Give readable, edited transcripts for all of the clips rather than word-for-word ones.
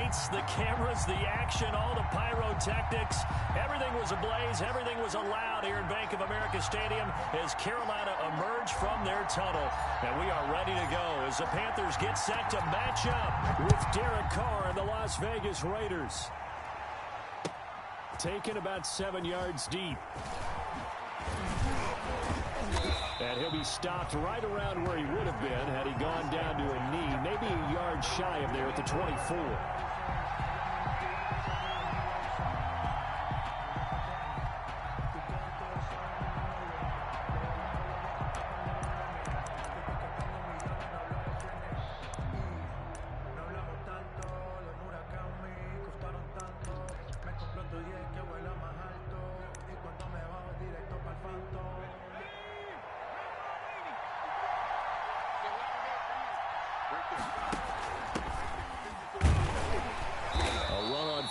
lights, the cameras, the action, all the pyrotechnics. Everything was ablaze. Everything was allowed here in Bank of America Stadium as Carolina emerged from their tunnel. And we are ready to go as the Panthers get set to match up with Derek Carr and the Las Vegas Raiders. Taken about 7 yards deep. And he'll be stopped right around where he would have been had he gone down to a knee, maybe a yard shy of there at the 24.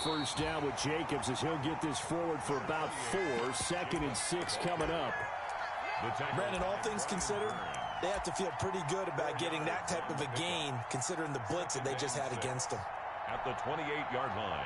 First down with Jacobs as he'll get this forward for about 4. 2nd and 6 coming up. Brandon, all things considered, they have to feel pretty good about getting that type of a gain considering the blitz that they just had against them. At the 28-yard line.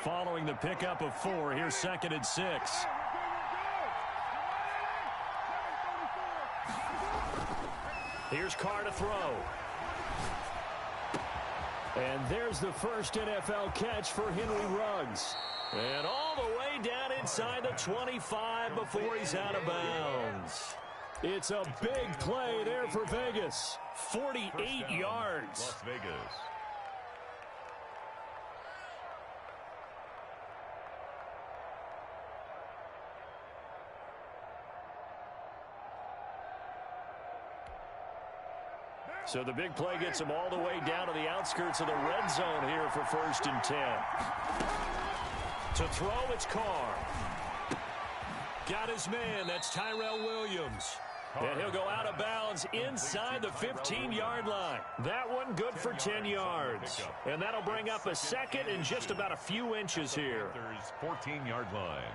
Following the pickup of 4, here's 2nd and 6. Here's Carr to throw. And there's the first NFL catch for Henry Ruggs. And all the way down inside the 25 before he's out of bounds. It's a big play there for Vegas. 48 yards. Las Vegas. So the big play gets him all the way down to the outskirts of the red zone here for 1st and 10. To throw, it's Carr. Got his man. That's Tyrell Williams. And he'll go out of bounds inside the 15-yard line. That one good for 10 yards. And that'll bring up a 2nd and just about a few inches here. Panthers 14-yard line.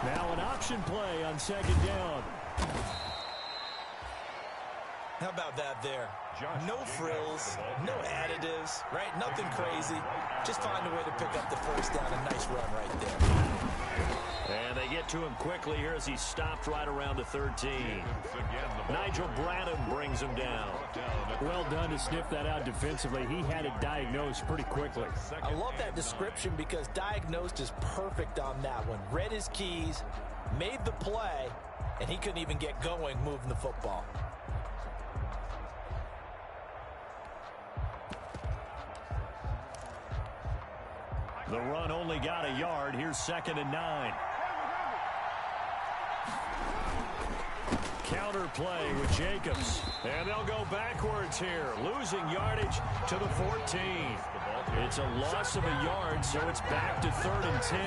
Now an option play on 2nd down. How about that there? No frills, no additives, right? Nothing crazy. Just find a way to pick up the first down. A nice run right there. And they get to him quickly here as he's stopped right around the 13. Nigel Bradham brings him down. Well done to sniff that out defensively. He had it diagnosed pretty quickly. I love that description because diagnosed is perfect on that one. Read his keys, made the play, and he couldn't even get going moving the football. The run only got a yard. Here's 2nd and 9. Counter play with Jacobs. And they'll go backwards here. Losing yardage to the 14. It's a loss of a yard, so it's back to 3rd and 10.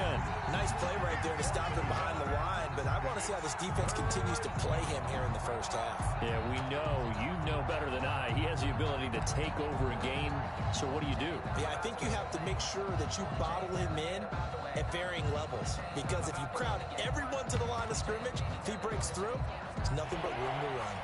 Nice play right there to stop him behind the line, but I want to see how this defense continues to play him here in the first half. Yeah, we know. You know better than I. He has the ability to take over a game, so what do you do? Yeah, I think you have to make sure that you bottle him in at varying levels, because if you crowd everyone to the line of scrimmage, if he breaks through, there's nothing but room to run.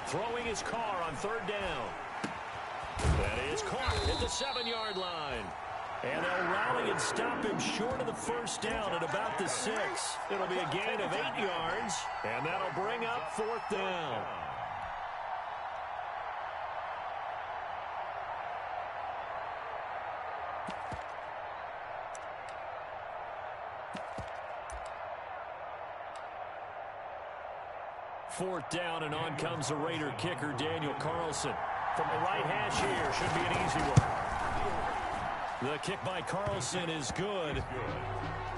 Throwing his Carr on 3rd down. That is caught at the 7-yard line. And they'll rally and stop him short of the first down at about the 6. It'll be a gain of 8 yards, and that'll bring up 4th down. 4th down, and on comes the Raider kicker, Daniel Carlson. From the right hash here, should be an easy one. The kick by Carlson is good.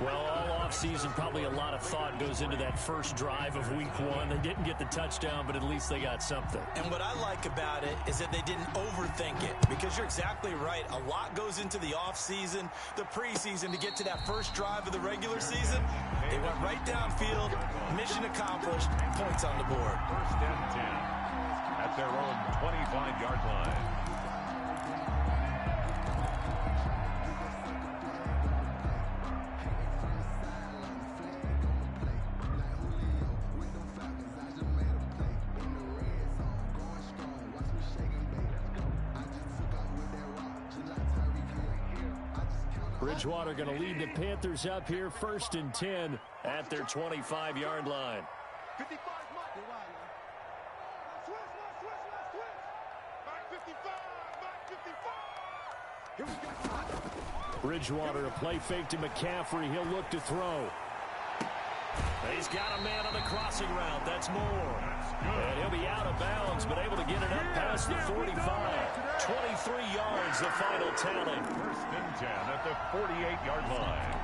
Well, all offseason, probably a lot of thought goes into that first drive of week 1. They didn't get the touchdown, but at least they got something. And what I like about it is that they didn't overthink it, because you're exactly right. A lot goes into the offseason, the preseason, to get to that first drive of the regular season. They went right downfield, mission accomplished, points on the board. First and 10 at their own 25-yard line. Bridgewater going to lead the Panthers up here, 1st and 10 at their 25-yard line. 55, switch. Back 55. Here we go. Bridgewater, a play fake to McCaffrey. He'll look to throw. He's got a man on the crossing route. That's Moore. And he'll be out of bounds, but able to get it up past the 45. 23 yards, the final tally. 1st and 10 at the 48-yard line.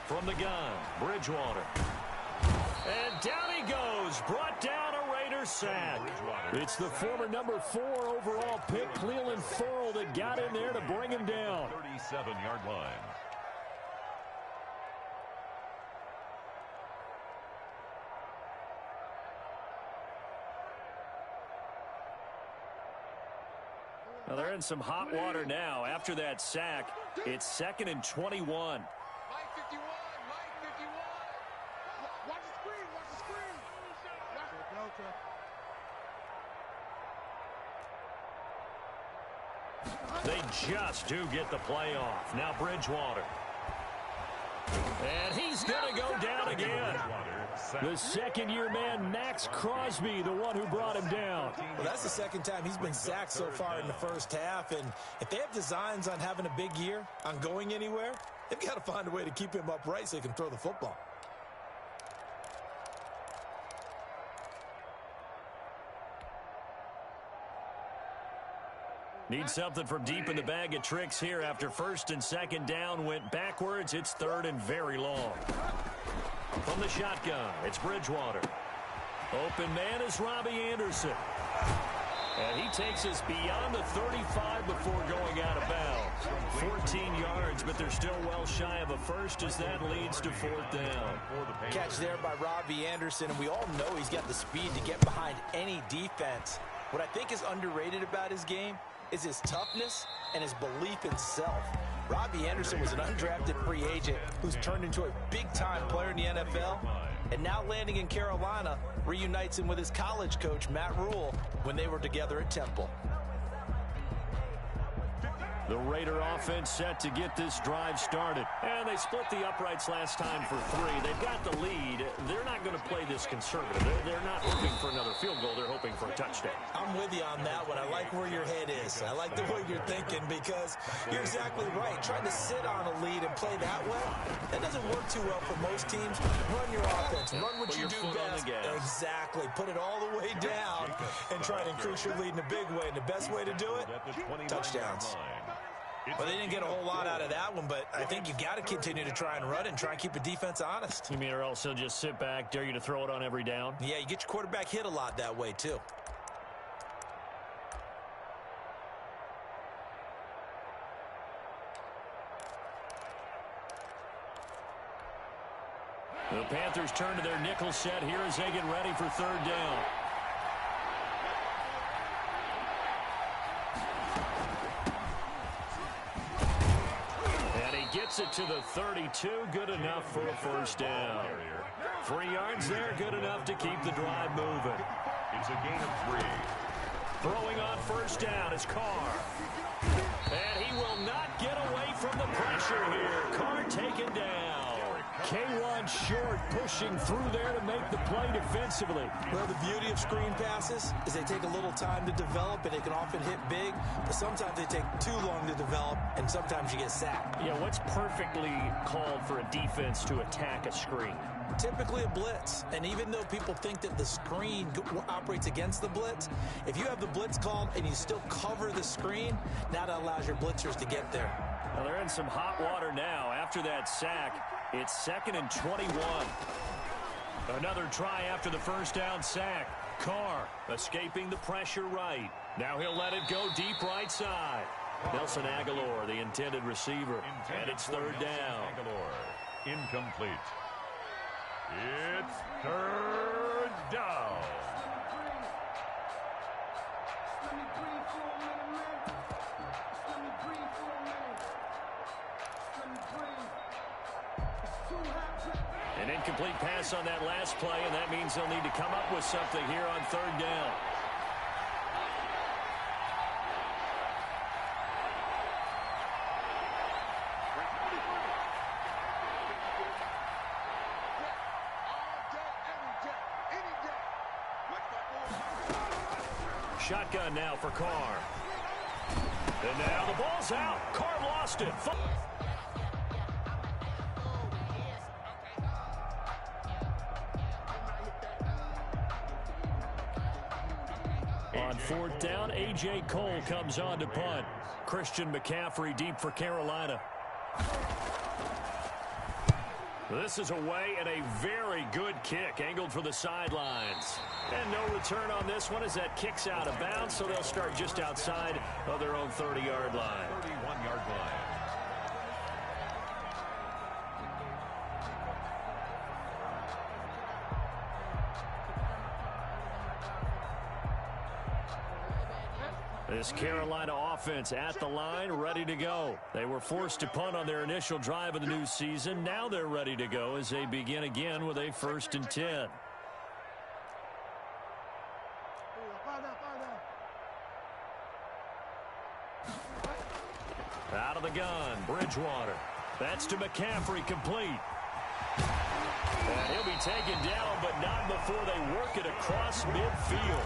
From the gun, Bridgewater. And down he goes. Brought down a Raider sack. It's the former number 4 overall pick, Cleveland Farrell, that got in there to bring him down. 37-yard line. Well, they're in some hot water now. After that sack, it's 2nd and 21. They just do get the play off. Now Bridgewater. And he's going to go down again. The second-year man, Max Crosby, the one who brought him down. Well, that's the second time he's been sacked so far in the first half. And if they have designs on having a big year, on going anywhere, they've got to find a way to keep him upright so he can throw the football. Need something from deep in the bag of tricks here after 1st and 2nd down went backwards. It's 3rd and very long. From the shotgun, it's Bridgewater. Open man is Robbie Anderson. And he takes us beyond the 35 before going out of bounds. 14 yards, but they're still well shy of a first as that leads to 4th down. Catch there by Robbie Anderson, and we all know he's got the speed to get behind any defense. What I think is underrated about his game is his toughness and his belief in self. Robbie Anderson was an undrafted free agent who's turned into a big-time player in the NFL, and now landing in Carolina reunites him with his college coach, Matt Rule, when they were together at Temple. The Raider offense set to get this drive started. And they split the uprights last time for 3. They've got the lead. They're not going to play this conservative. They're not hoping for another field goal. They're hoping for a touchdown. I'm with you on that one. I like where your head is. I like the way you're thinking, because you're exactly right. Trying to sit on a lead and play that way, that doesn't work too well for most teams. Run your offense. Run what you do best. Exactly. Put it all the way down and try to increase your lead in a big way. And the best way to do it, touchdowns. Well, they didn't get a whole lot out of that one, but I think you got to continue to try and run and try and keep the defense honest. You mean or else he'll just sit back, dare you to throw it on every down? Yeah, you get your quarterback hit a lot that way, too. The Panthers turn to their nickel set here as they get ready for 3rd down. Gets it to the 32. Good enough for a 1st down. 3 yards there. Good enough to keep the drive moving. It's a gain of 3. Throwing on first down is Carr. And he will not get away from the pressure here. Carr taken down. K1 short, pushing through there to make the play defensively. Well, the beauty of screen passes is they take a little time to develop, and they can often hit big, but sometimes they take too long to develop, and sometimes you get sacked. Yeah, what's perfectly called for a defense to attack a screen? Typically a blitz, and even though people think that the screen operates against the blitz, if you have the blitz called and you still cover the screen, now that allows your blitzers to get there. Well, they're in some hot water now after that sack. It's 2nd and 21. Another try after the first down sack. Carr escaping the pressure right. Now he'll let it go deep right side. Nelson Aguilar, the intended receiver. And it's 3rd down. Aguilar, incomplete. It's 3rd down. An incomplete pass on that last play, and that means they'll need to come up with something here on 3rd down. Shotgun now for Carr. And now the ball's out. Carr lost it. On 4th down, A.J. Cole comes on to punt. Christian McCaffrey deep for Carolina. This is away and a very good kick angled for the sidelines. And no return on this one as that kicks out of bounds, so they'll start just outside of their own 30-yard line. 31-yard line. This Carolina offense at the line, ready to go. They were forced to punt on their initial drive of the new season. Now they're ready to go as they begin again with a 1st and 10. Out of the gun, Bridgewater. That's to McCaffrey, complete. And he'll be taken down, but not before they work it across midfield.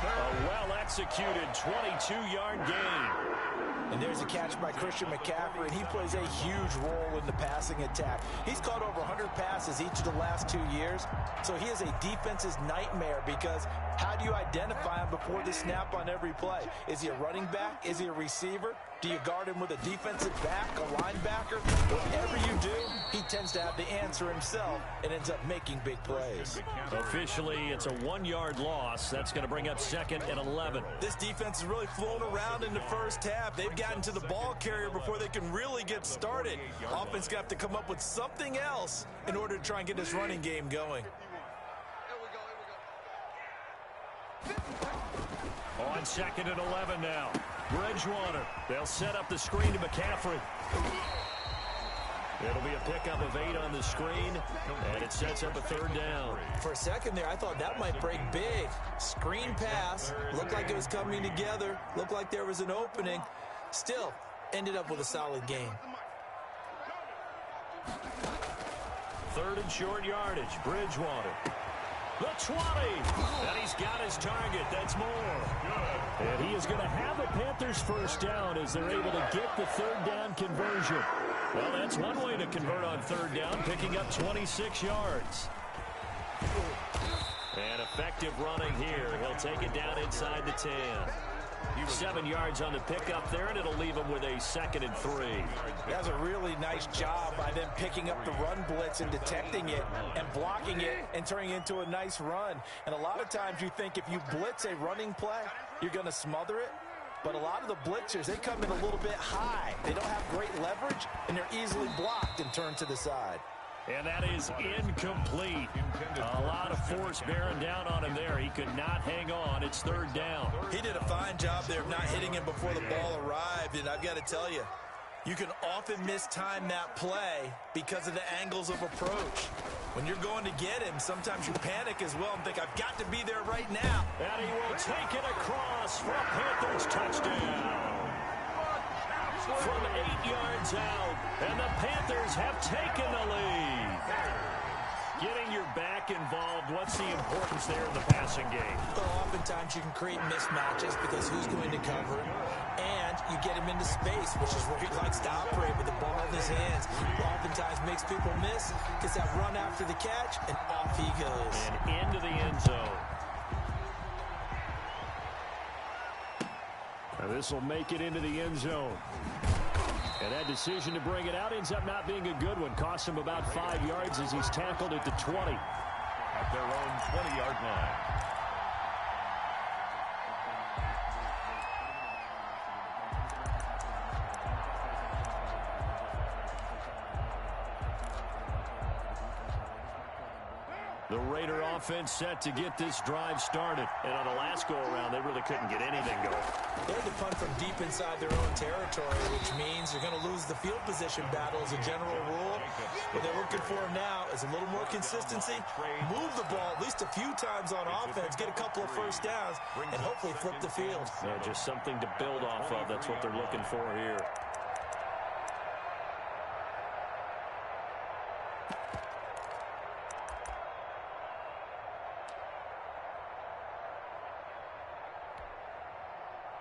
A well-executed 22-yard gain. And there's a catch by Christian McCaffrey, and he plays a huge role in the passing attack. He's caught over 100 passes each of the last 2 years, so he is a defense's nightmare because how do you identify him before the snap on every play? Is he a running back? Is he a receiver? Do you guard him with a defensive back, a linebacker? Whatever you do, he tends to have the answer himself and ends up making big plays. Officially, it's a 1-yard loss. That's going to bring up 2nd and 11. This defense has really flown around in the first half. They've gotten to the ball carrier before they can really get started. Offense got to come up with something else in order to try and get this running game going. On 2nd and 11 now. Bridgewater. They'll set up the screen to McCaffrey. It'll be a pickup of 8 on the screen, and it sets up a 3rd down. For a second there, I thought that might break big. Screen pass. Looked like it was coming together. Looked like there was an opening. Still, ended up with a solid game. 3rd and short yardage. Bridgewater. The 20. And he's got his target. That's more. And he is going to have a Panthers 1st down as they're able to get the 3rd down conversion. Well, that's one way to convert on 3rd down, picking up 26 yards. And effective running here. He'll take it down inside the 10. 7 yards on the pickup there, and it'll leave him with a 2nd and 3. That's a really nice job by them picking up the run blitz and detecting it and blocking it and turning it into a nice run. And a lot of times you think if you blitz a running play, you're going to smother it. But a lot of the blitzers, they come in a little bit high. They don't have great leverage, and they're easily blocked and turned to the side. And that is incomplete. A lot of force bearing down on him there. He could not hang on. It's 3rd down. He did a fine job there of not hitting him before the ball arrived. And I've got to tell you, You can often mistime that play because of the angles of approach. When you're going to get him, sometimes you panic as well and think, I've got to be there right now. And he will take it across for a Panthers touchdown. From 8 yards out, and the Panthers have taken the lead. Getting your back involved, what's the importance there in the passing game? Well, oftentimes you can create mismatches because who's going to cover him, and you get him into space, which is where he likes to operate with the ball in his hands. Oftentimes makes people miss, gets that run after the catch, and off he goes. And into the end zone. Now this will make it into the end zone. And that decision to bring it out ends up not being a good one. Costs him about 5 yards as he's tackled at the 20. At their own 20-yard line. The Raider offense set to get this drive started. And on the last go-around, they really couldn't get anything going. They had to punt from deep inside their own territory, which means they're going to lose the field position battle as a general rule. What they're looking for now is a little more consistency, move the ball at least a few times on offense, get a couple of first downs, and hopefully flip the field. Yeah, just something to build off of. That's what they're looking for here.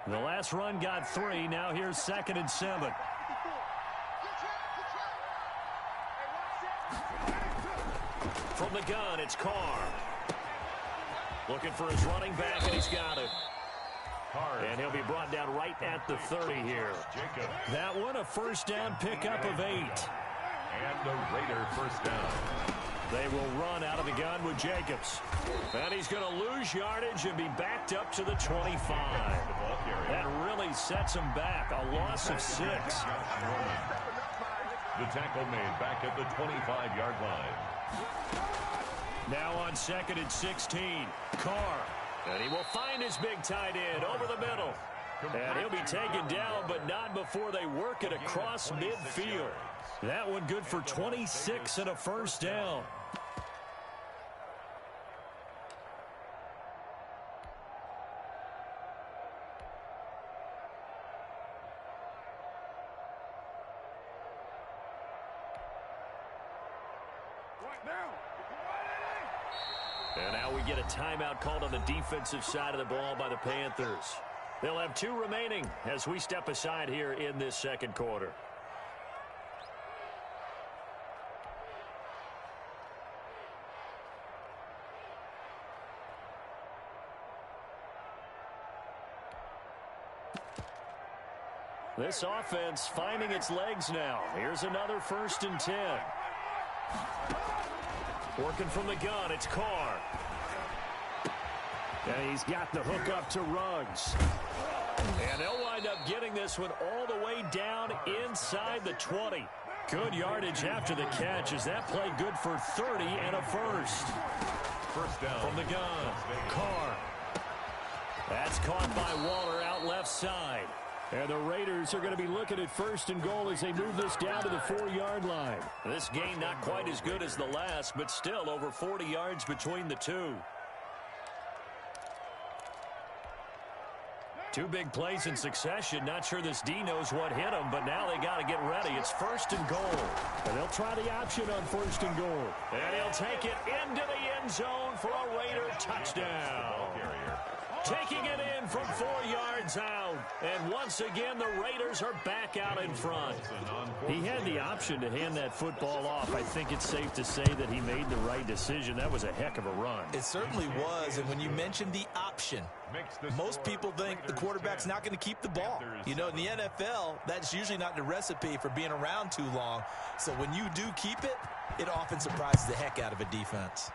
The last run got 3. Now here's 2nd and 7. From the gun, it's Carr. Looking for his running back, and he's got it. And he'll be brought down right at the 30 here. That one, a first down pickup of 8. And the Raider first down. They will run out of the gun with Jacobs. And he's going to lose yardage and be backed up to the 25. That really sets him back. A loss of 6. The tackle made back at the 25-yard line. Now on 2nd and 16. Carr. And he will find his big tight end over the middle. And he'll be taken down, but not before they work it across midfield. That one good for 26 and a first down. And now we get a timeout called on the defensive side of the ball by the Panthers. They'll have 2 remaining as we step aside here in this second quarter. This offense finding its legs now. Here's another 1st and 10. Working from the gun, it's Carr. And he's got the hook up to Ruggs. And they'll wind up getting this one all the way down inside the 20. Good yardage after the catch. Is that play good for 30 and a first? First down. From the gun, Carr. That's caught by Waller out left side. And the Raiders are going to be looking at 1st and goal as they move this down to the 4-yard line. This game not quite as good as the last, but still over 40 yards between the two. 2 big plays in succession. Not sure this D knows what hit him, but now they got to get ready. It's 1st and goal. And they'll try the option on 1st and goal. And he'll take it into the end zone for a Raider touchdown. Taking it in from 4 yards out. And once again, the Raiders are back out in front. He had the option to hand that football off. I think it's safe to say that he made the right decision. That was a heck of a run. It certainly was. And when you mentioned the option, most people think the quarterback's not going to keep the ball. You know, in the NFL, that's usually not the recipe for being around too long. So when you do keep it, it often surprises the heck out of a defense.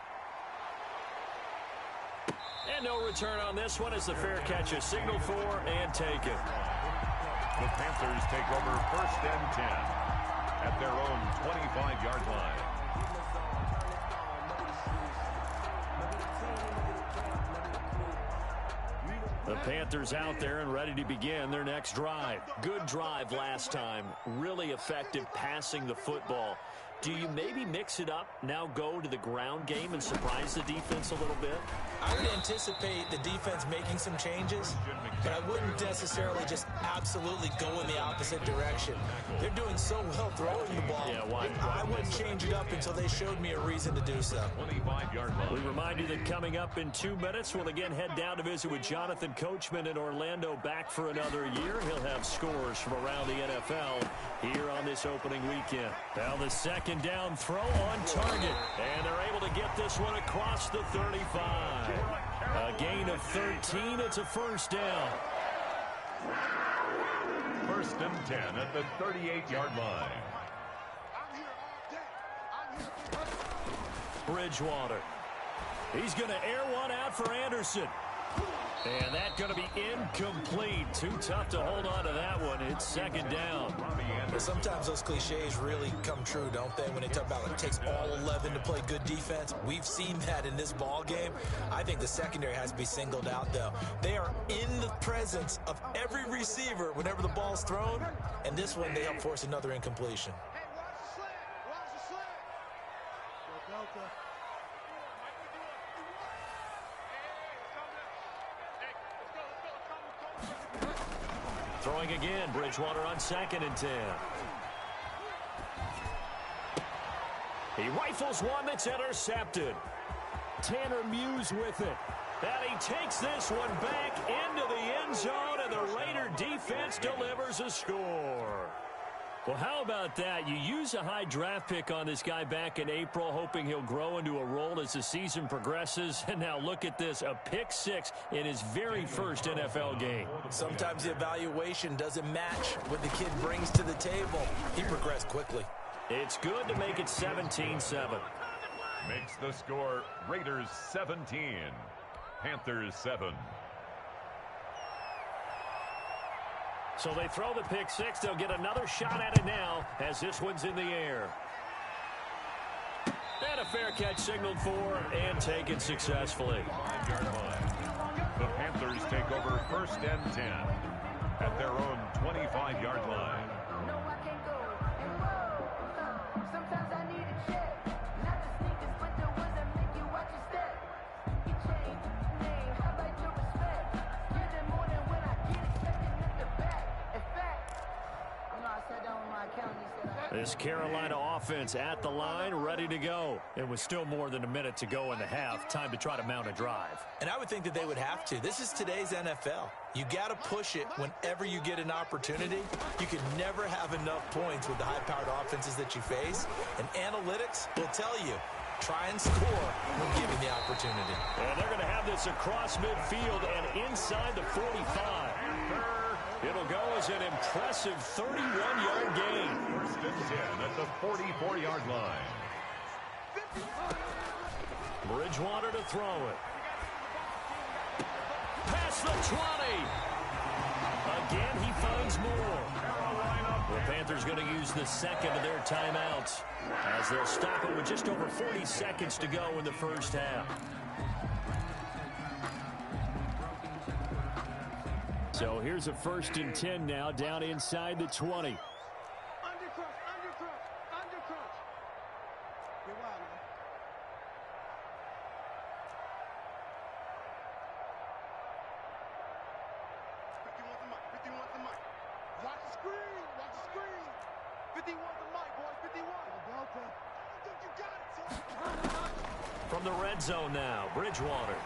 And no return on this one as the fair catch is signaled for and taken. The Panthers take over 1st and 10 at their own 25-yard line. The Panthers out there and ready to begin their next drive. Good drive last time. Really effective passing the football. Do you maybe mix it up, now go to the ground game and surprise the defense a little bit? I would anticipate the defense making some changes, but I wouldn't necessarily just absolutely go in the opposite direction. They're doing so well throwing the ball. Yeah, why I wouldn't change it up until they showed me a reason to do so. 25-yard line. We remind you that coming up in 2 minutes, we'll again head down to visit with Jonathan Coachman in Orlando, back for another year. He'll have scores from around the NFL here on this opening weekend. Now the second down throw on target, and they're able to get this one across the 35. A gain of 13. It's a first down. First and 10 at the 38-yard line. Bridgewater. He's going to air one out for Anderson. And that's going to be incomplete. Too tough to hold on to that one. It's second down. But sometimes those cliches really come true, don't they? When they talk about it takes all 11 to play good defense. We've seen that in this ball game. I think the secondary has to be singled out, though. They are in the presence of every receiver whenever the ball's thrown. And this one, they help force another incompletion. Throwing again, Bridgewater on second and 10. He rifles one that's intercepted. Tanner Muse with it. And he takes this one back into the end zone, and the Raider defense delivers a score. Well, how about that? You use a high draft pick on this guy back in April, hoping he'll grow into a role as the season progresses. And now look at this, a pick six in his very first NFL game. Sometimes the evaluation doesn't match what the kid brings to the table. He progressed quickly. It's good to make it 17-7. Makes the score Raiders 17, Panthers 7. So they throw the pick six. They'll get another shot at it now as this one's in the air. And a fair catch signaled for and taken successfully. 5-yard line. The Panthers take over first and 10 at their own 25-yard line. This Carolina offense at the line, ready to go. It was still more than a minute to go in the half. Time to try to mount a drive. And I would think that they would have to. This is today's NFL. You got to push it whenever you get an opportunity. You can never have enough points with the high-powered offenses that you face. And analytics will tell you, try and score when given the opportunity. And they're going to have this across midfield and inside the 45. It'll go as an impressive 31-yard gain. First and 10 at the 44-yard line. Bridgewater to throw it. Past the 20. Again, he finds more. The Panthers going to use the second of their timeouts as they'll stop it with just over 40 seconds to go in the first half. So here's a first and 10 now, down inside the 20. From the red zone now, Bridgewater.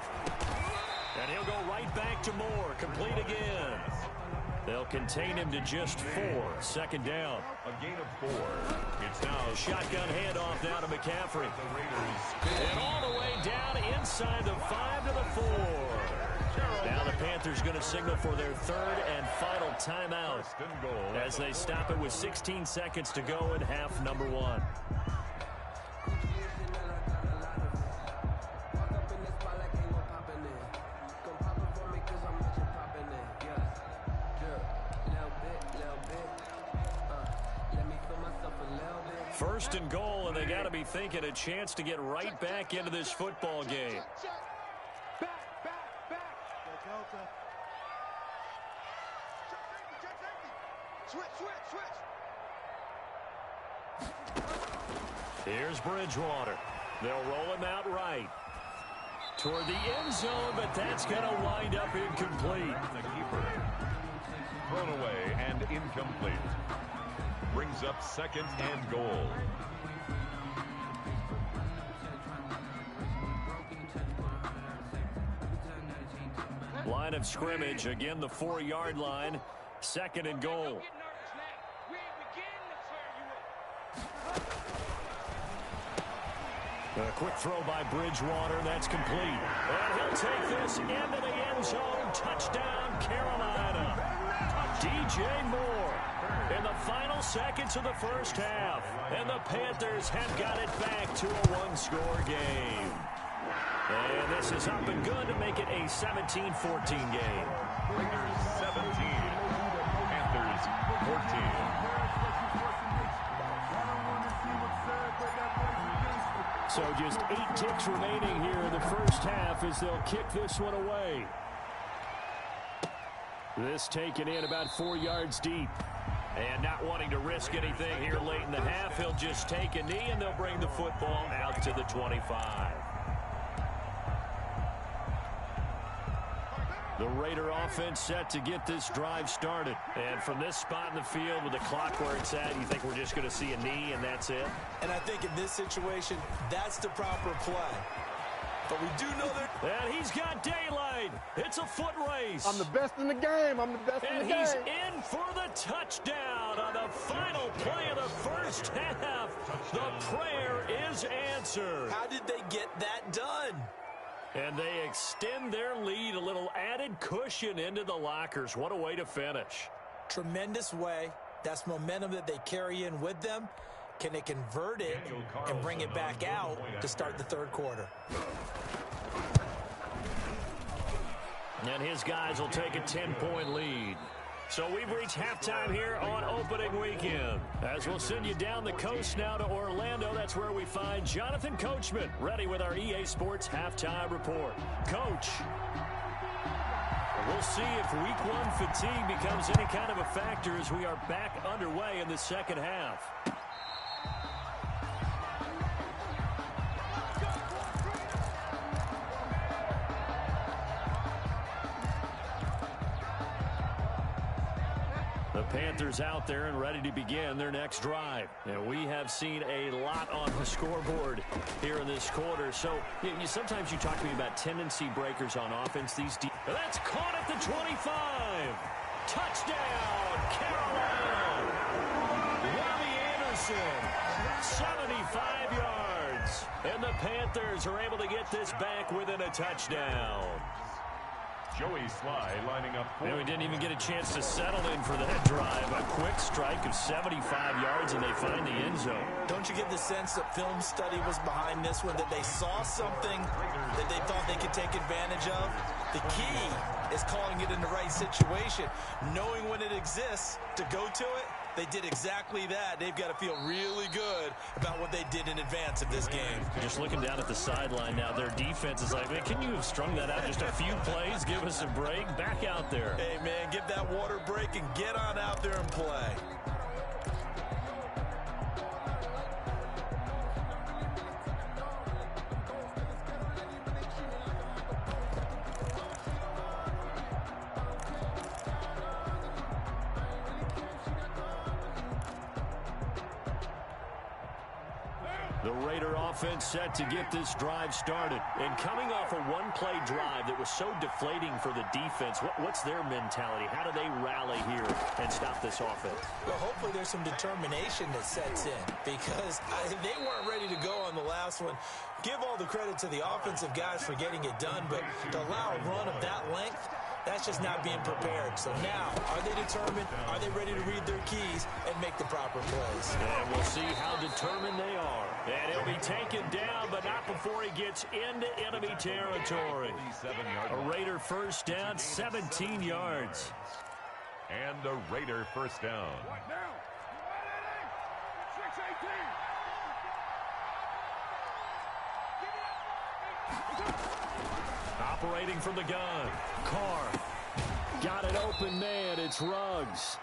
And he'll go right back to Moore. Complete again. They'll contain him to just 4. Second down. A gain of 4. It's now a shotgun handoff now to McCaffrey. And all the way down inside the 5 to the 4. Now the Panthers going to signal for their third and final timeout as they stop it with 16 seconds to go in half number 1. First and goal, and they got to be thinking a chance to get right back into this football game. Here's Bridgewater. They'll roll him out right. Toward the end zone, but that's going to wind up incomplete. The keeper. Thrown away and incomplete. Brings up second and goal. Line of scrimmage, again the 4-yard line. Second and goal. A quick throw by Bridgewater. That's complete. And he'll take this into the end zone. Touchdown, Carolina. DJ Moore in the final seconds of the first half. And the Panthers have got it back to a one-score game. And this is up and good to make it a 17-14 game. Raiders 17. Panthers 14. So just 8 ticks remaining here in the first half as they'll kick this one away. This taken in about 4 yards deep. And not wanting to risk anything here late in the half, he'll just take a knee and they'll bring the football out to the 25. The Raider offense set to get this drive started. And from this spot in the field with the clock where it's at, you think we're just going to see a knee and that's it? And I think in this situation, that's the proper play. But we do know that. And he's got daylight. It's a foot race. I'm the best in the game. I'm the best in the game. And he's in for the touchdown on the final play of the first half. The prayer is answered. How did they get that done? And they extend their lead, a little added cushion into the lockers. What a way to finish. Tremendous way. That's momentum that they carry in with them. Can they convert it and bring it back out to start the third quarter? And his guys will take a 10-point lead. So we've reached halftime here on opening weekend. As we'll send you down the coast now to Orlando, that's where we find Jonathan Coachman, ready with our EA Sports Halftime Report. Coach, we'll see if week one fatigue becomes any kind of a factor as we are back underway in the second half. The Panthers out there and ready to begin their next drive. And we have seen a lot on the scoreboard here in this quarter. So sometimes you talk to me about tendency breakers on offense. That's caught at the 25. Touchdown, Carolina. Robbie Anderson, 75 yards. And the Panthers are able to get this back within a touchdown. Joey Sly lining up. And we didn't even get a chance to settle in for that drive. A quick strike of 75 yards, and they find the end zone. Don't you get the sense that film study was behind this one, that they saw something that they thought they could take advantage of? The key is calling it in the right situation, knowing when it exists to go to it. They did exactly that. They've got to feel really good about what they did in advance of this game. Just looking down at the sideline now, their defense is like, man, can you have strung that out just a few plays? Give us a break. Back out there. Hey, man, give that water break and get on out there and play. The Raider offense set to get this drive started. And coming off a one-play drive that was so deflating for the defense, what's their mentality? How do they rally here and stop this offense? Well, hopefully there's some determination that sets in because they weren't ready to go on the last one. Give all the credit to the offensive guys for getting it done, but to allow a run of that length, that's just not being prepared. So now, are they determined? Are they ready to read their keys and make the proper plays? And we'll see how determined they are. And he'll be taken down, but not before he gets into enemy territory. A Raider first down, 17 yards. And a Raider first down. operating from the gun. Carr. Got an open man. It's Ruggs.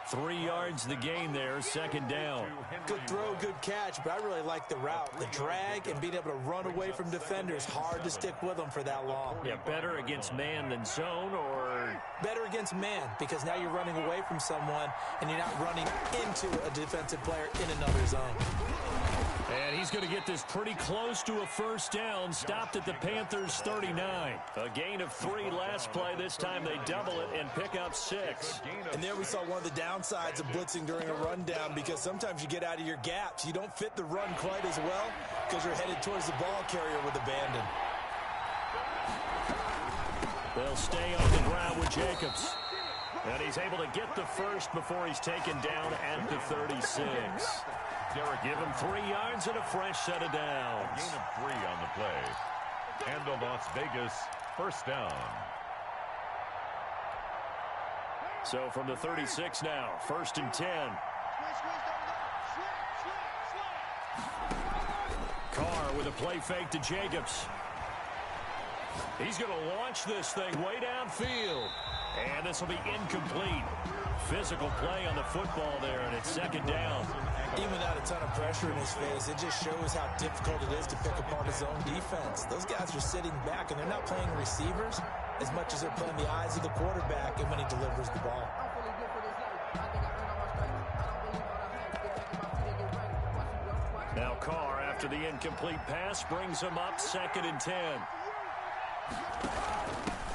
3 yards the gain there, second down. Good throw, good catch, but I really like the route. The drag and being able to run away from defenders. Hard to stick with them for that long. Yeah, better against man than zone, or? Better against man, because now you're running away from someone and you're not running into a defensive player in another zone. And he's going to get this pretty close to a first down. Stopped at the Panthers' 39. A gain of 3 last play. This time they double it and pick up 6. And there we saw one of the downsides of blitzing during a rundown, because sometimes you get out of your gaps. You don't fit the run quite as well because you're headed towards the ball carrier with abandon. They'll stay on the ground with Jacobs. And he's able to get the first before he's taken down at the 36. Give him 3 yards and a fresh set of downs. A gain of 3 on the play. And the Las Vegas first down. So from the 36 now, 1st and 10. Carr with a play fake to Jacobs. He's going to launch this thing way downfield. And this will be incomplete. Physical play on the football there, and it's second down. Even without a ton of pressure in his face, it just shows how difficult it is to pick apart his own defense. Those guys are sitting back, and they're not playing receivers as much as they're playing the eyes of the quarterback and when he delivers the ball. Now Carr, after the incomplete pass, brings him up 2nd and 10.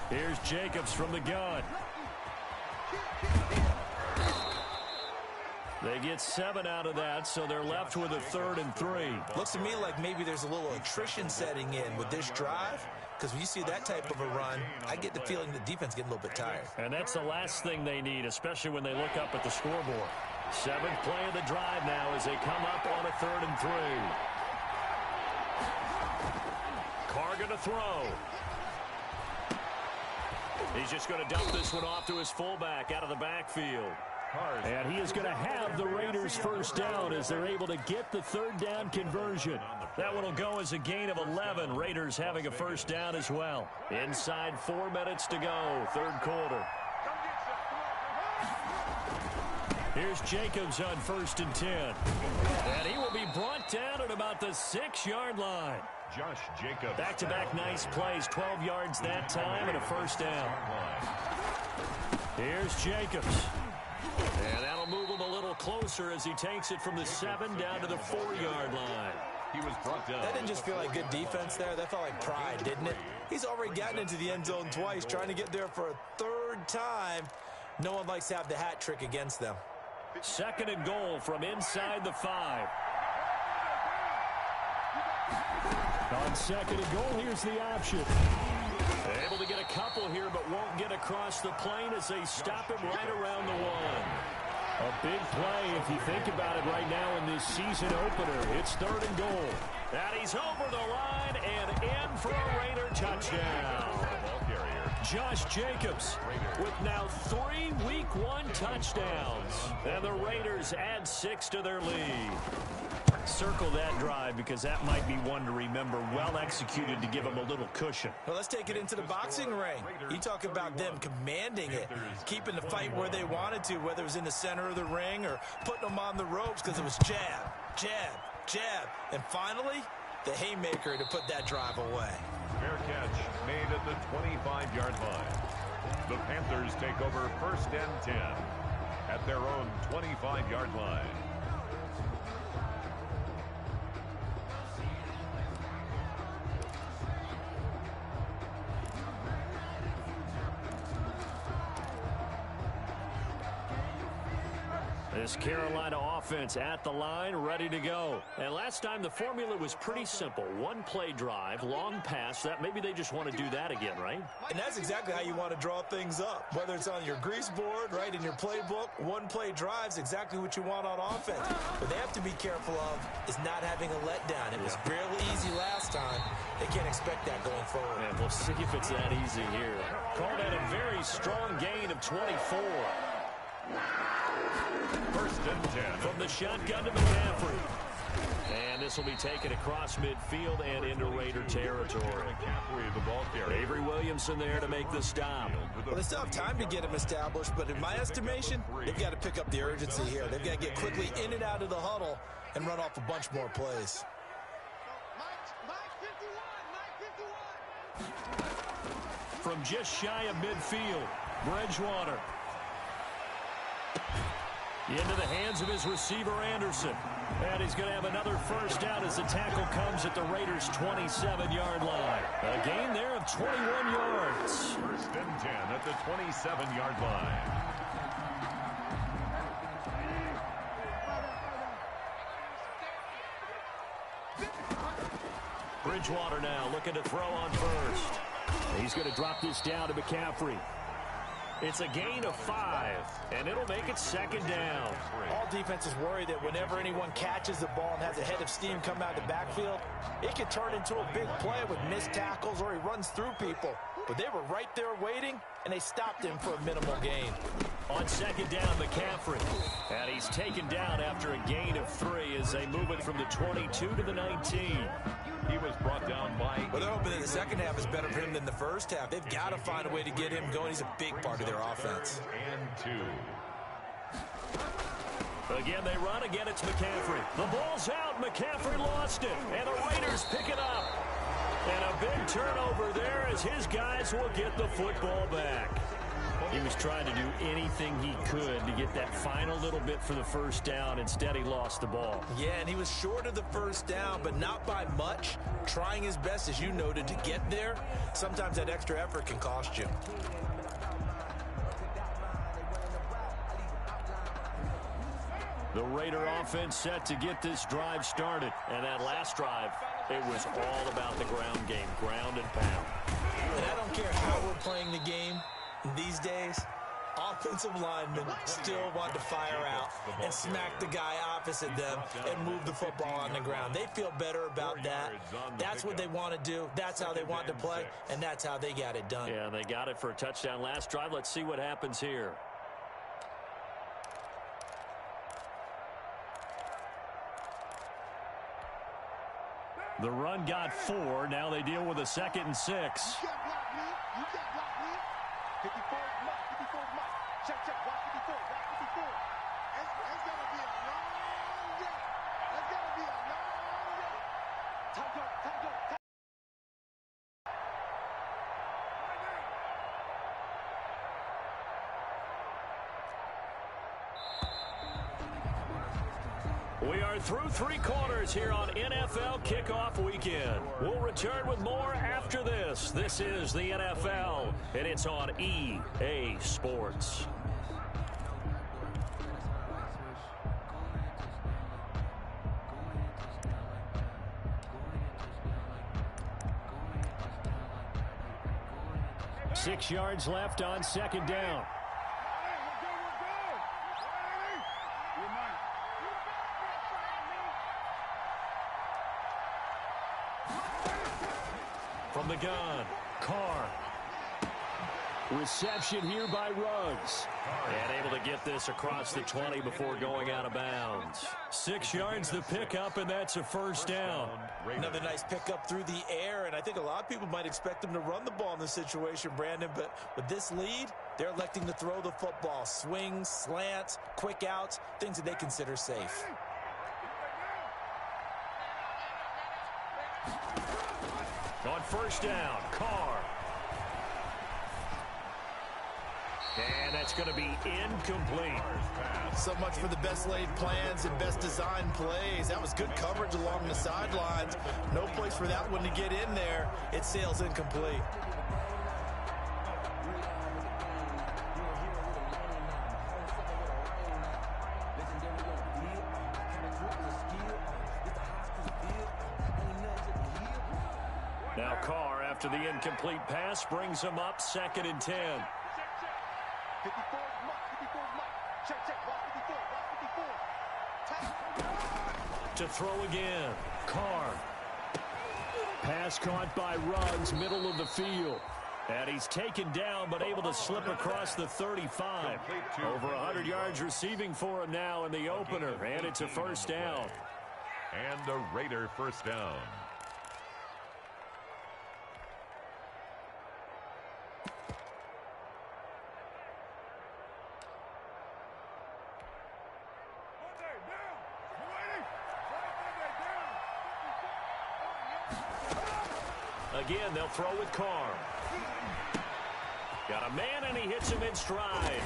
Here's Jacobs from the gun. They get 7 out of that, so they're left with a 3rd and 3. Looks to me like maybe there's a little attrition setting in with this drive, because when you see that type of a run, I get the feeling the defense getting a little bit tired. And that's the last thing they need, especially when they look up at the scoreboard. 7th play of the drive now as they come up on a 3rd and 3. Carr going to throw. He's just going to dump this one off to his fullback out of the backfield. And he is going to have the Raiders first down as they're able to get the 3rd down conversion. That one will go as a gain of 11. Raiders having a first down as well. Inside 4 minutes to go, 3rd quarter. Here's Jacobs on 1st and 10. And he will be brought down at about the 6-yard line. Josh Jacobs. Back-to-back nice plays, 12 yards that time and a first down. Here's Jacobs. And that'll move him a little closer as he takes it from the 7 down to the 4-yard line. He was brought down. That didn't just feel like good defense there. That felt like pride, didn't it? He's already gotten into the end zone twice, trying to get there for a 3rd time. No one likes to have the hat trick against them. 2nd and goal from inside the 5. On 2nd and goal, here's the option. Able to get a couple here, but won't get across the plane as they stop him right around the 1. A big play if you think about it right now in this season opener. It's 3rd and goal. And he's over the line and in for a Raider touchdown. Josh Jacobs with now 3 Week 1 touchdowns. And the Raiders add 6 to their lead. Circle that drive because that might be one to remember. Well executed to give them a little cushion. Well, let's take it into the boxing ring. You talk about them commanding it, keeping the fight where they wanted to, whether it was in the center of the ring or putting them on the ropes because it was jab, jab, jab. And finally, the haymaker to put that drive away. Fair catch made at the 25-yard line. The Panthers take over 1st and 10 at their own 25-yard line. This Carolina offense at the line, ready to go. And last time the formula was pretty simple. 1-play drive, long pass. That maybe they just want to do that again, right? And that's exactly how you want to draw things up. Whether it's on your grease board, right, in your playbook, 1-play drive's exactly what you want on offense. What they have to be careful of is not having a letdown. It was barely easy last time. They can't expect that going forward. And we'll see if it's that easy here. Called that a very strong gain of 24. 1st and 10. From the shotgun to McCaffrey. And this this will be taken across midfield and into Raider territory. McCaffrey, the ball carrier. Avery Williamson there to make the stop. Well, they still have time to get him established, but in my estimation, they've got to pick up the urgency here. They've got to get quickly in and out of the huddle and run off a bunch more plays. From just shy of midfield, Bridgewater. Into the hands of his receiver, Anderson. And he's going to have another first down as the tackle comes at the Raiders' 27-yard line. A gain there of 21 yards. First and 10 at the 27-yard line. Bridgewater now looking to throw on first. He's going to drop this down to McCaffrey. It's a gain of 5, and it'll make it second down. All defenses worry that whenever anyone catches the ball and has a head of steam come out of the backfield, it can turn into a big play with missed tackles or he runs through people. But they were right there waiting, and they stopped him for a minimal gain. On second down, McCaffrey. And he's taken down after a gain of 3 as they move it from the 22 to the 19. He was brought down by... Well, they're hoping that the second half is better for him than the first half. They've got to find a way to get him going. He's a big part of their offense. And 2. Again, they run. Again, it's McCaffrey. The ball's out. McCaffrey lost it. And the Raiders pick it up. And a big turnover there as his guys will get the football back. He was trying to do anything he could to get that final little bit for the first down. Instead, he lost the ball. Yeah, and he was short of the first down, but not by much. Trying his best, as you noted, to get there. Sometimes that extra effort can cost you. The Raider offense set to get this drive started. And that last drive, it was all about the ground game, ground and pound. And I don't care how we're playing the game these days, offensive linemen still want to fire out and smack the guy opposite them and move the football on the ground. They feel better about that. That's what they want to do. That's how they want to play, and that's how they got it done. Yeah, they got it for a touchdown last drive. Let's see what happens here. The run got 4. Now they deal with a 2nd and 6. 54 mark, 54 mark. Check, watch 54, watch 54. It's going to be a long day. It's going to be a long day. Time. We are through 3 quarters here on NFL Kickoff Weekend. We'll return with more after this. This is the NFL, and it's on EA Sports. Six yards left on second down. From the gun, Carr. Reception here by Ruggs. And able to get this across the 20 before going out of bounds. 6 yards the pickup, and that's a first down. Another nice pickup through the air, and I think a lot of people might expect them to run the ball in this situation, Brandon, but with this lead, they're electing to throw the football. Swings, slants, quick outs, things that they consider safe. On first down, Carr. And that's going to be incomplete. So much for the best laid plans and best designed plays. That was good coverage along the sidelines. No place for that one to get in there. It sails incomplete. Now Carr, after the incomplete pass, brings him up 2nd and 10. 54 mark, 54 mark. Check, watch 54. To throw again, Carr. Pass caught by Ruggs, middle of the field. And he's taken down, but able to slip across the 35. Over 100 yards receiving for him now in the opener, and it's a first down. And a Raider first down. Again, they'll throw with Carr. Got a man, and he hits him in stride.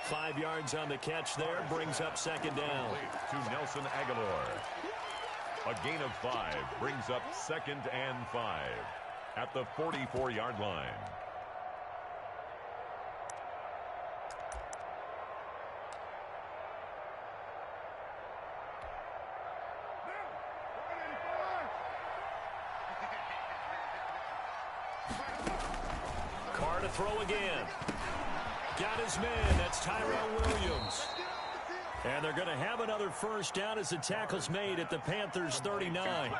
5 yards on the catch there, brings up second down. To Nelson Aguilar. A gain of 5 brings up 2nd and 5 at the 44-yard line. Carr to throw again. Got his man. That's Tyrell Williams. And they're going to have another first down as the tackle's made at the Panthers' 39.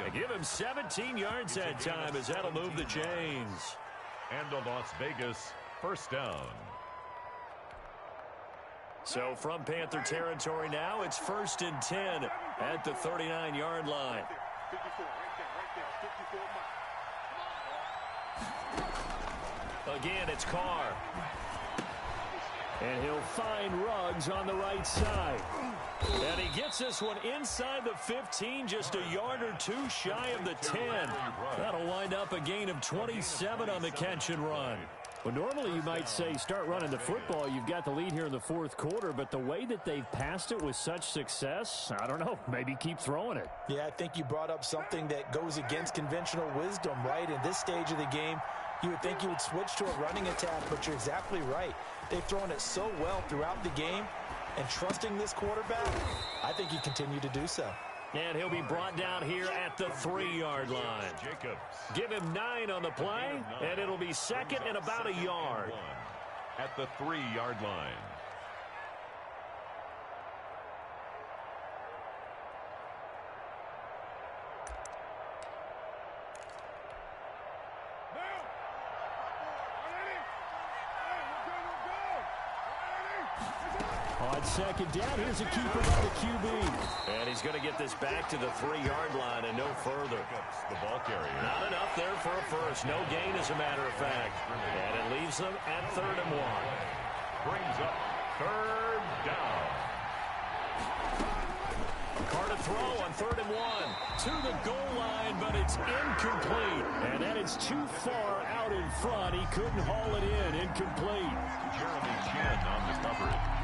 They give him 17 yards that time as that'll move the chains. And a Las Vegas first down. So from Panther territory now, it's 1st and 10 at the 39-yard line. 54, right there, 54 miles. Again, it's Carr. And he'll find Ruggs on the right side. And he gets this one inside the 15, just a yard or 2 shy of the 10. That'll wind up a gain of 27 on the catch and run. Well, normally you might say start running the football. You've got the lead here in the 4th quarter, but the way that they've passed it with such success, I don't know, maybe keep throwing it. Yeah, I think you brought up something that goes against conventional wisdom, right? In this stage of the game, you would think you would switch to a running attack, but you're exactly right. They've thrown it so well throughout the game, and trusting this quarterback, I think you continue to do so. And he'll be brought down here at the 3-yard line. Give him 9 on the play, and it'll be 2nd and about a yard. At the 3-yard line. On 2nd down, here's a keeper by the QB. And he's going to get this back to the 3-yard line and no further. The ball carrier. Not enough there for a first. No gain, as a matter of fact. And it leaves them at 3rd and 1. Brings up 3rd down. Carr to throw on 3rd and 1. To the goal line, but it's incomplete. And that is too far out in front. He couldn't haul it in. Incomplete. Jeremy Chin on the coverage.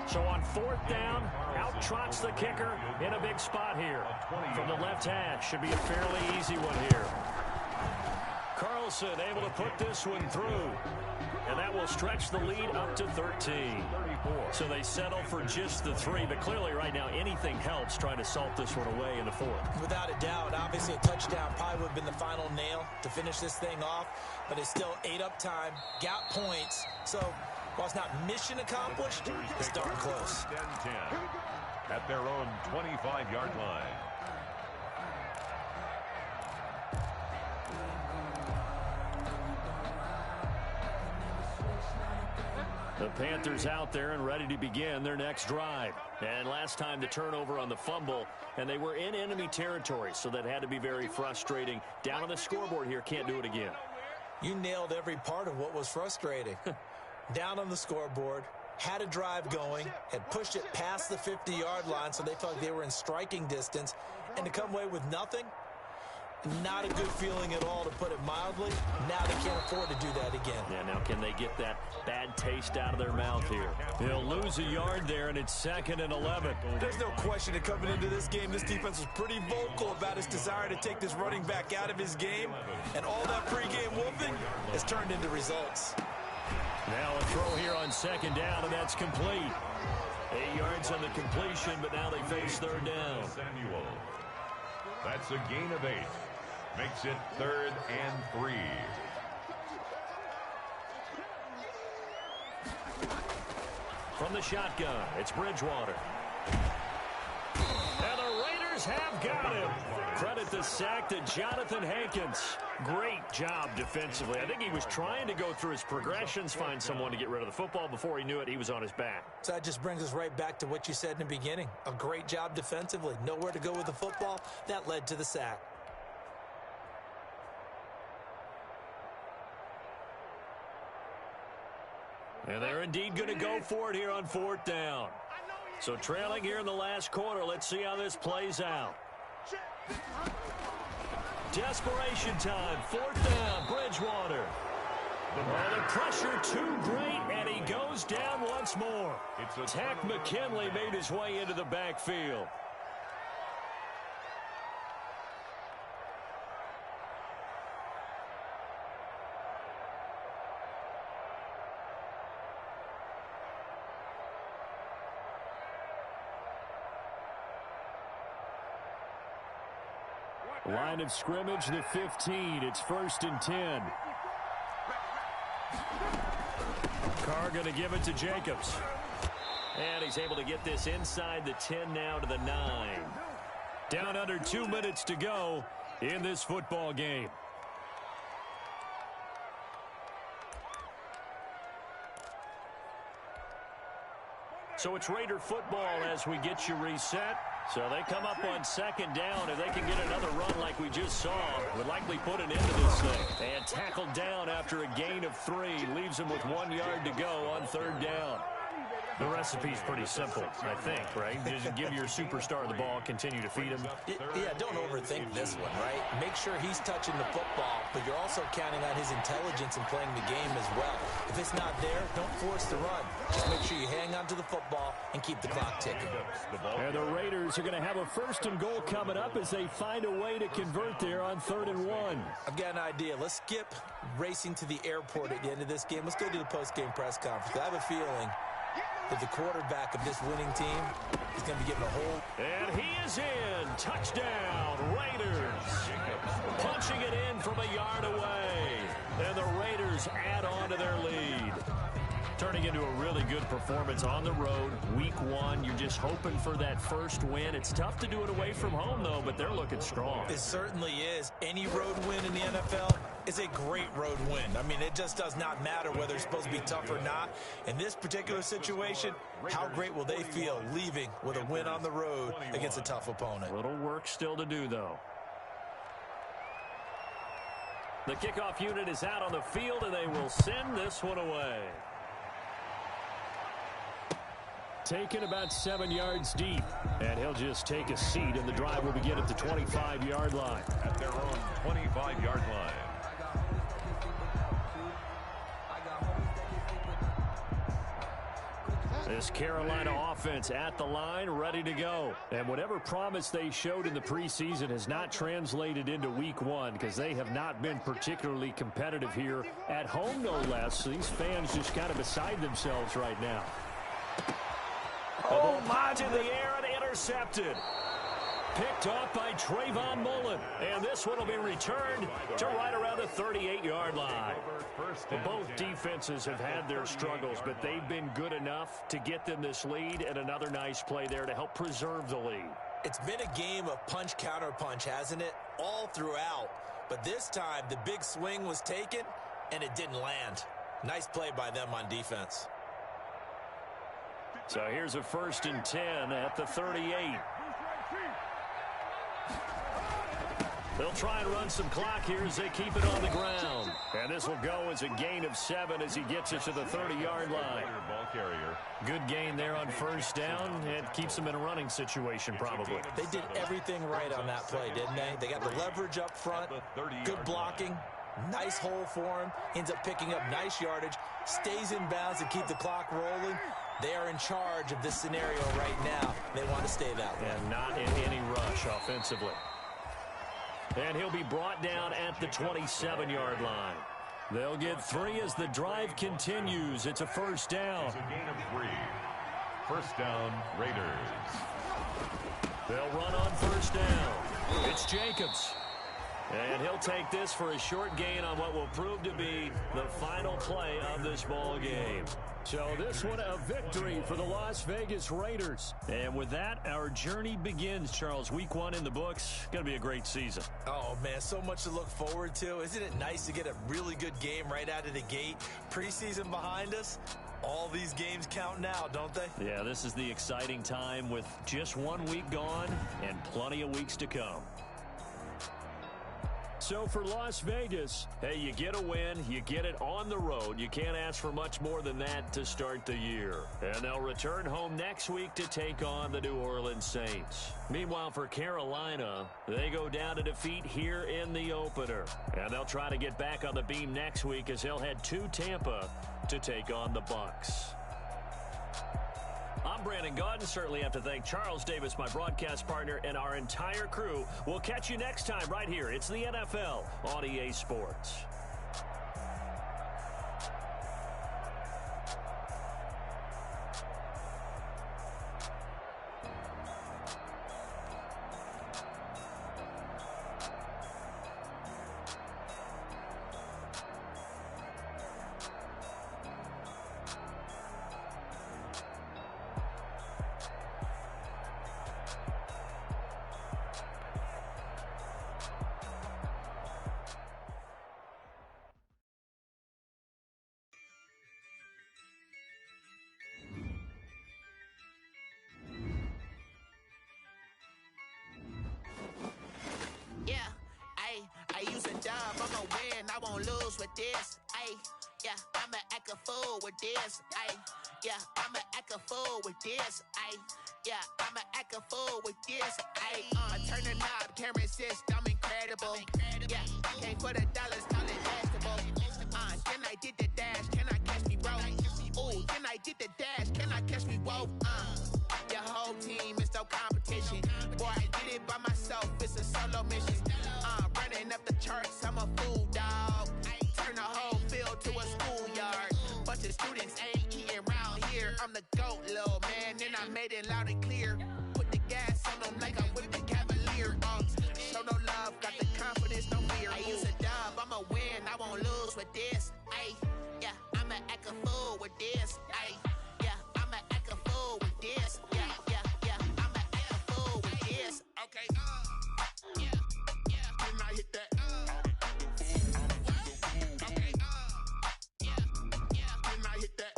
So on 4th down, out trots the kicker in a big spot here. From the left hash, should be a fairly easy one here. Carlson able to put this one through. And that will stretch the lead up to 13. So they settle for just the 3. But clearly right now, anything helps trying to salt this one away in the 4th. Without a doubt, obviously a touchdown probably would have been the final nail to finish this thing off. But it's still 8 up time, got points. So while it's not mission accomplished, it's darn close. 10 at their own 25-yard line. The Panthers out there and ready to begin their next drive. And last time the turnover on the fumble, and they were in enemy territory, so that had to be very frustrating. Down on the scoreboard here, can't do it again. You nailed every part of what was frustrating. Down on the scoreboard, had a drive going, had pushed it past the 50-yard line, so they felt like they were in striking distance, and to come away with nothing, not a good feeling at all, to put it mildly. Now they can't afford to do that again. Yeah, now can they get that bad taste out of their mouth here? They'll lose a yard there, and it's 2nd and 11. There's no question that coming into this game, this defense was pretty vocal about its desire to take this running back out of his game, and all that pregame wolfing has turned into results. Now a throw here on 2nd down, and that's complete. 8 yards on the completion, but now they face 3rd down. Samuel. That's a gain of 8. Makes it 3rd and 3. From the shotgun, it's Bridgewater. And the Raiders have got him. Credit the sack to Jonathan Hankins. Great job defensively. I think he was trying to go through his progressions, find someone to get rid of the football. Before he knew it, he was on his back. So that just brings us right back to what you said in the beginning. A great job defensively. Nowhere to go with the football. That led to the sack. And they're indeed going to go for it here on 4th down. So trailing here in the last quarter. Let's see how this plays out. Desperation time. 4th down. Bridgewater. Well, the pressure too great, and he goes down once more. Tack McKinley made his way into the backfield. Line of scrimmage, the 15. It's 1st and 10. Carr going to give it to Jacobs. And he's able to get this inside the 10 now to the 9. Down under 2 minutes to go in this football game. So it's Raider football as we get you reset. So they come up on 2nd down. If they can get another run like we just saw, would likely put an end to this thing. And tackled down after a gain of 3. Leaves him with 1 yard to go on 3rd down. The recipe's pretty simple, I think, right? Just give your superstar the ball, continue to feed him. Yeah, don't overthink this one, right? Make sure he's touching the football, but you're also counting on his intelligence in playing the game as well. If it's not there, don't force the run. Just make sure you hang on to the football and keep the clock ticking. And the Raiders are going to have a 1st and goal coming up as they find a way to convert there on 3rd and 1. I've got an idea. Let's skip racing to the airport at the end of this game. Let's go to the post-game press conference. I have a feeling that the quarterback of this winning team is going to be getting a hold. And he is in. Touchdown, Raiders. Punching it in from a yard away. And the Raiders add on to their lead. Turning into a really good performance on the road. Week 1, you're just hoping for that first win. It's tough to do it away from home, though, but they're looking strong. It certainly is. Any road win in the NFL is a great road win. I mean, it just does not matter whether it's supposed to be tough or not. In this particular situation, how great will they feel leaving with a win on the road against a tough opponent? A little work still to do, though. The kickoff unit is out on the field, and they will send this one away. Taken about 7 yards deep. And he'll just take a seat, and the drive will begin at the 25-yard line. At their own 25-yard line. This Carolina offense at the line, ready to go. And whatever promise they showed in the preseason has not translated into week 1 because they have not been particularly competitive here at home, no less. These fans just kind of beside themselves right now. Oh, my! In the air and intercepted. Picked off by Trayvon Mullen. And this one will be returned to right around the 38-yard line. Well, both defenses have had their struggles, but they've been good enough to get them this lead, and another nice play there to help preserve the lead. It's been a game of punch-counter-punch, hasn't it? All throughout. But this time, the big swing was taken, and it didn't land. Nice play by them on defense. So here's a 1st and 10 at the 38. They'll try and run some clock here as they keep it on the ground. And this will go as a gain of 7 as he gets it to the 30-yard line. Good gain there on 1st down, and keeps them in a running situation probably. They did everything right on that play, didn't they? They got the leverage up front, good blocking, nice hole for him, ends up picking up nice yardage, stays in bounds to keep the clock rolling. They are in charge of this scenario right now. They want to stay that way. And not in any rush offensively. And he'll be brought down at the 27-yard line. They'll get 3 as the drive continues. It's a 1st down. It's a gain of 3. 1st down, Raiders. They'll run on 1st down. It's Jacobs. And he'll take this for a short gain on what will prove to be the final play of this ball game. So this one a victory for the Las Vegas Raiders. And with that, our journey begins, Charles. Week 1 in the books. Going to be a great season. Oh, man, so much to look forward to. Isn't it nice to get a really good game right out of the gate? Preseason behind us. All these games count now, don't they? Yeah, this is the exciting time with just 1 week gone and plenty of weeks to come. So for Las Vegas, hey, you get a win, you get it on the road. You can't ask for much more than that to start the year. And they'll return home next week to take on the New Orleans Saints. Meanwhile, for Carolina, they go down to defeat here in the opener. And they'll try to get back on the beam next week as they'll head to Tampa to take on the Bucs. I'm Brandon Gaudin. Certainly have to thank Charles Davis, my broadcast partner, and our entire crew. We'll catch you next time right here. It's the NFL on EA Sports. I use a dub, I'ma win, I won't lose with this. Yeah, I'ma act a fool with this. Yeah, I'ma act a fool with this. Yeah, I'ma act a fool with this. I turn the knob, can't resist, I'm incredible. Yeah, came for the dollars, call it vegetable. Can I did the dash, can I catch me, bro? Ooh, can I did the dash, can I catch me, whoa? Your whole team is no competition. Boy, I did it by myself, it's a solo mission. Running up the charts, I'm a fool, dog. Turn the whole field to a schoolyard. Bunch of students ain't eating round here. I'm the GOAT, little man, and I made it loud and clear. Put the gas on them like I'm with the Cavalier. Show no love, got the confidence, no fear. I use a dub, I'ma win, I won't lose with this. Yeah, I'ma act a fool with this. Yeah, I'ma act a fool with this. Yeah, I'ma act a fool with this. Okay, Can I hit that? Okay, Can I hit that?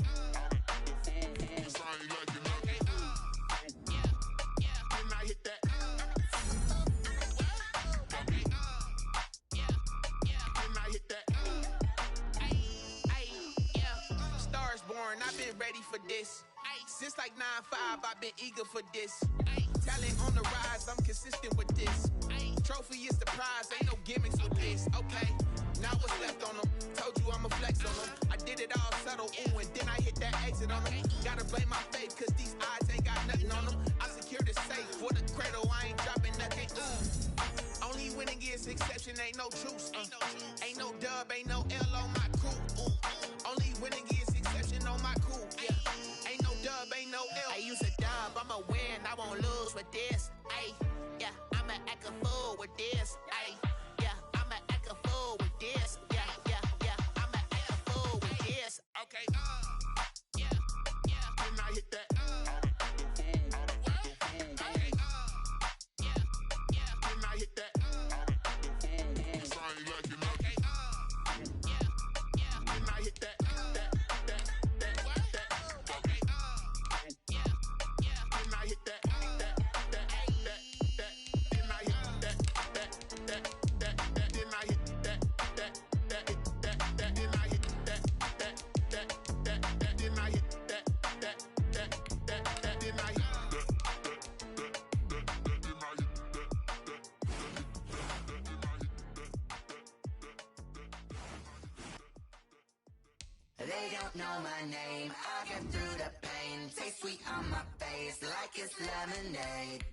Sound like you know. Okay, Can I hit that? Okay, Can I hit that? Yeah. Stars born, I've been ready for this. Since like 9-5, I've been eager for this. Talent on the rise, I'm consistent with this. Trophy is the prize, ain't no gimmicks with this. Okay, now what's left on them? Told you I'ma flex on them. I did it all subtle, ooh, and then I hit that exit on them. Gotta blame my faith, cause these eyes ain't got nothing on them. I secured the safe for the cradle, I ain't dropping nothing. Only winning is exception, ain't no truce. Ain't no dub, ain't no L on my crew. Only winning is exception on my crew. Yeah, ain't no dub, ain't no L. I use a dub, I'ma win, I won't lose with this. Yeah, I'ma act a fool with this. Yeah, I'ma act a fool with this. Yeah, I'ma act a fool with this. Okay, Can I hit that? Okay, Can I hit that? Sound like you know. Okay, Can I hit that? Okay, Can I hit that? They don't know my name, I get through the pain. Taste sweet on my face like it's lemonade.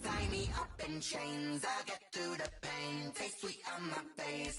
Tie me up in chains, I get through the pain. Taste sweet on my face.